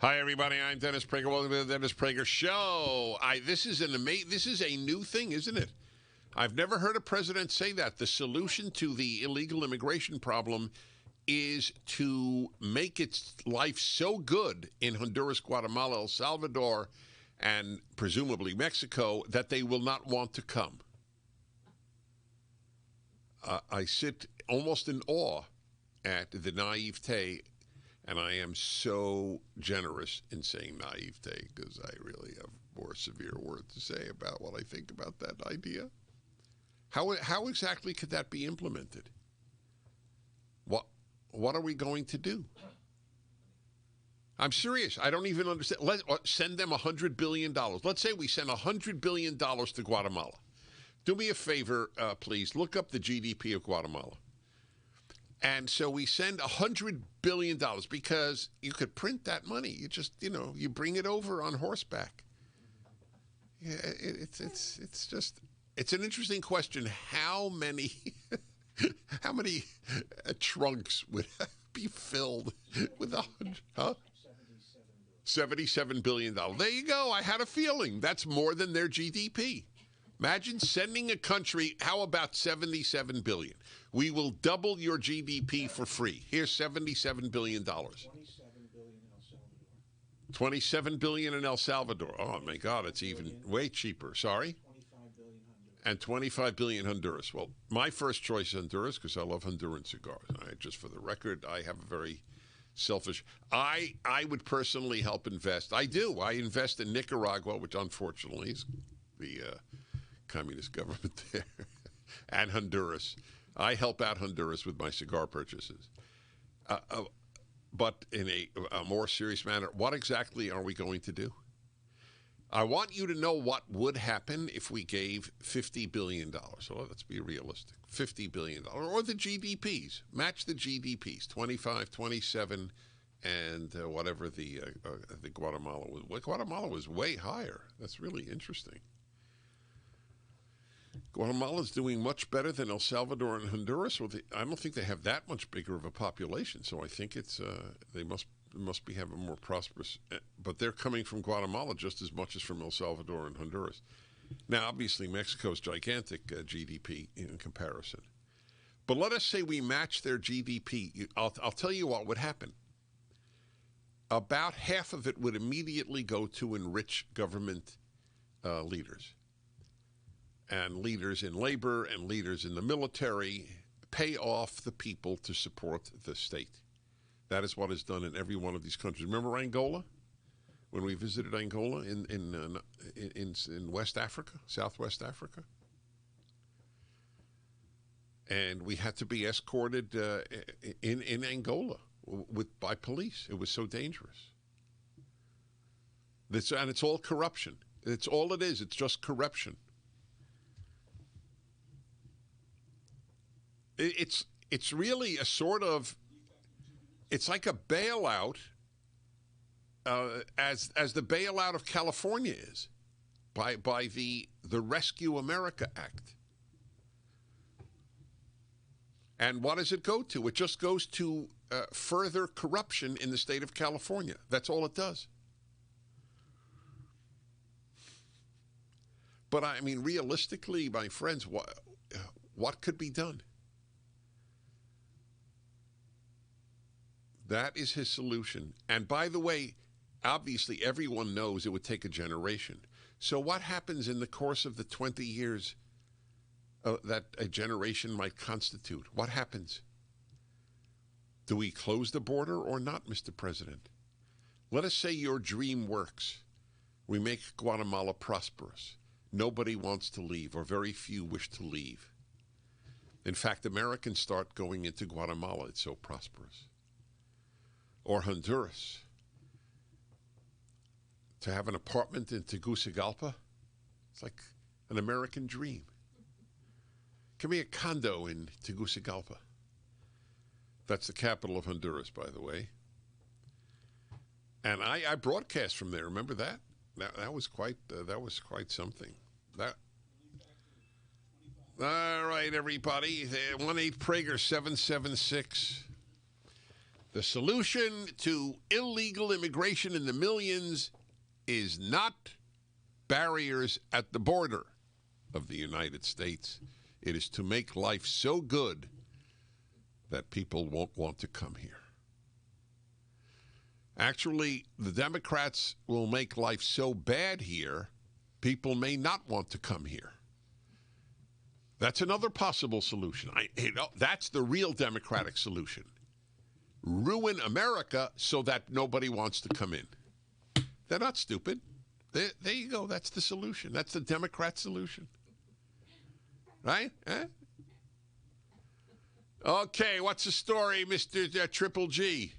Hi, everybody. I'm Dennis Prager. Welcome to the Dennis Prager Show. This is a new thing, isn't it? I've never heard a president say that. The solution to the illegal immigration problem is to make its life so good in Honduras, Guatemala, El Salvador, and presumably Mexico that they will not want to come. I sit almost in awe at the naivete, and I am so generous in saying naivete because I really have more severe words to say about what I think about that idea. How exactly could that be implemented? What are we going to do? I'm serious. I don't even understand. Let's send them $100 billion. Let's say we send $100 billion to Guatemala. Do me a favor, please. Look up the GDP of Guatemala. And so we send $100 billion because you could print that money. You just, you bring it over on horseback. Yeah, it's an interesting question. How many trunks would be filled with $77 billion? There you go. I had a feeling. That's more than their GDP. Imagine sending a country, how about $77 billion? We will double your GDP for free. Here's $77 billion. $27 billion in El Salvador. Oh, my God, it's even way cheaper. Sorry? And $25 billion Honduras. Well, my first choice is Honduras because I love Honduran cigars. Just for the record, I have a very selfish. I would personally help invest. I do. I invest in Nicaragua, which unfortunately is the communist government there, and Honduras. I help out Honduras with my cigar purchases. But in a more serious manner, what exactly are we going to do? I want you to know what would happen if we gave $50 billion. So let's be realistic. $50 billion. Or the GDPs. Match the GDPs. 25, 27, and whatever the Guatemala was. Well, Guatemala was way higher. That's really interesting. Guatemala is doing much better than El Salvador and Honduras. Well, I don't think they have that much bigger of a population, so I think it's they must be having more prosperous. But they're coming from Guatemala just as much as from El Salvador and Honduras. Now, obviously, Mexico's gigantic GDP in comparison. But let us say we match their GDP. I'll tell you what would happen. About half of it would immediately go to enrich government leaders. And leaders in labor and leaders in the military, pay off the people to support the state. That is what is done in every one of these countries. Remember Angola? When we visited Angola in West Africa, Southwest Africa? And we had to be escorted in Angola by police. It was so dangerous. And it's all corruption. It's all it is. It's just corruption. It's really a sort of, it's like a bailout, as the bailout of California is, by the Rescue America Act. And what does it go to? It just goes to further corruption in the state of California. That's all it does. But I mean, realistically, my friends, what could be done? That is his solution. And by the way, obviously everyone knows it would take a generation. So what happens in the course of the 20 years that a generation might constitute? What happens? Do we close the border or not, Mr. President? Let us say your dream works. We make Guatemala prosperous. Nobody wants to leave, or very few wish to leave. In fact, Americans start going into Guatemala. It's so prosperous. Or Honduras. To have an apartment in Tegucigalpa, it's like an American dream. Give me a condo in Tegucigalpa. That's the capital of Honduras, by the way. And I broadcast from there. Remember that? That was quite something. All right, everybody. 1-8-Prager-776. The solution to illegal immigration in the millions is not barriers at the border of the United States. It is to make life so good that people won't want to come here. Actually, the Democrats will make life so bad here, people may not want to come here. That's another possible solution. That's the real Democratic solution. Ruin America so that nobody wants to come in. They're not stupid. There you go. That's the solution. That's the Democrat solution. Right? Okay, what's the story, Mr. Triple G?